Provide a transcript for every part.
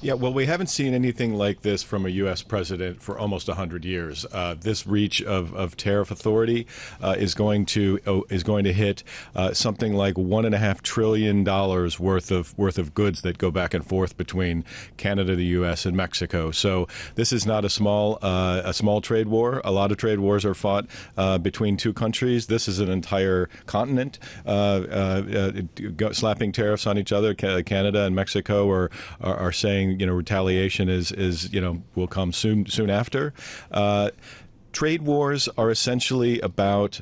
Yeah, well, we haven't seen anything like this from a U.S. president for almost 100 years. This reach of tariff authority is going to hit something like $1.5 trillion worth of goods that go back and forth between Canada, the U.S., and Mexico. So this is not a small trade war. A lot of trade wars are fought between two countries. This is an entire continent slapping tariffs on each other. Canada and Mexico are saying, retaliation is will come soon after. Trade wars are essentially about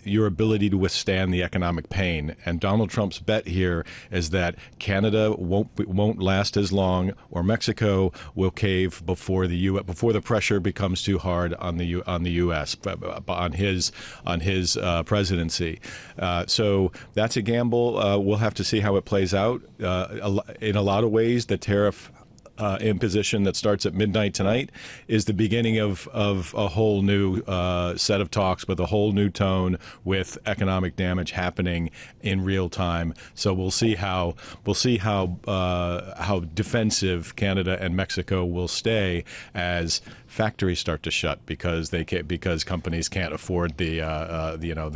your ability to withstand the economic pain, and Donald Trump's bet here is that Canada won't last as long, or Mexico will cave before the pressure becomes too hard on the U.S. on his presidency. So that's a gamble. We'll have to see how it plays out. In a lot of ways, the tariff imposition that starts at midnight tonight is the beginning of a whole new set of talks with a whole new tone, with economic damage happening in real time. So we'll see how defensive Canada and Mexico will stay as factories start to shut because companies can't afford the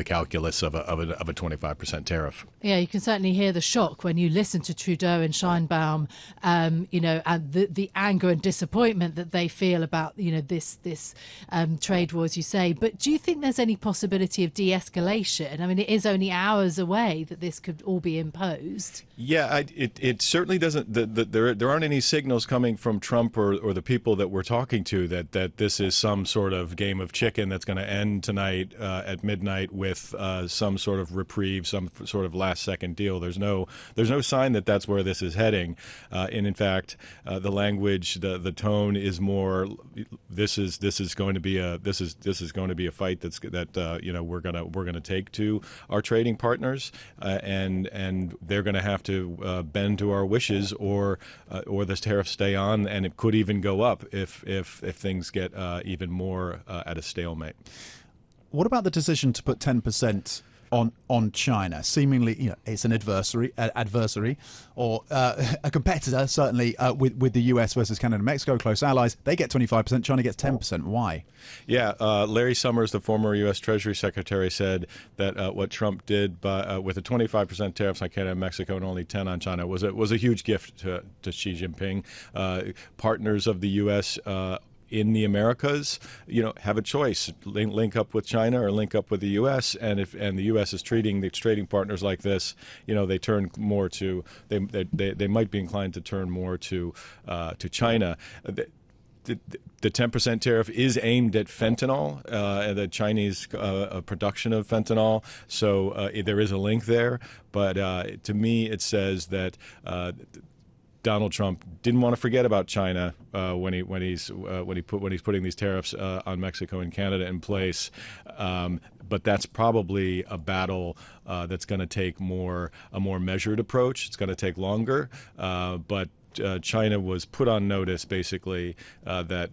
calculus of a 25% tariff. Yeah, you can certainly hear the shock when you listen to Trudeau and Sheinbaum, and the anger and disappointment that they feel about this trade war, as you say. But do you think there's any possibility of de-escalation? I mean, it is only hours away that this could all be imposed. Yeah, it certainly doesn't. There aren't any signals coming from Trump or the people that we're talking to that this is some sort of game of chicken that's going to end tonight at midnight with some sort of reprieve, some sort of last-second deal. There's no sign that that's where this is heading. And in fact, the language, the tone is more. This is going to be a fight that we're gonna take to our trading partners, and they're going to have to bend to our wishes, or the tariffs stay on, and it could even go up if things get even more at a stalemate. What about the decision to put 10% on China? Seemingly, it's an adversary, or a competitor, certainly, with the US versus Canada and Mexico, close allies. They get 25%, China gets 10%. Why? Yeah, Larry Summers, the former U.S. Treasury Secretary, said that what Trump did with a 25% tariffs on Canada and Mexico and only 10 on China was a huge gift to Xi Jinping. Partners of the U.S. In the Americas, have a choice: link up with China or link up with the U.S. And the U.S. is treating its trading partners like this, they turn more to they might be inclined to turn more to China. The 10% tariff is aimed at fentanyl, the Chinese production of fentanyl. So there is a link there. But to me, it says that Donald Trump didn't want to forget about China when he's putting these tariffs on Mexico and Canada in place. But that's probably a battle that's going to take a more measured approach. It's going to take longer, but China was put on notice, basically, that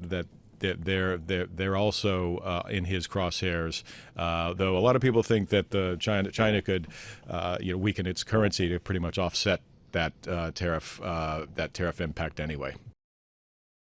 they're also in his crosshairs. Though a lot of people think that China could weaken its currency to pretty much offset that tariff impact anyway.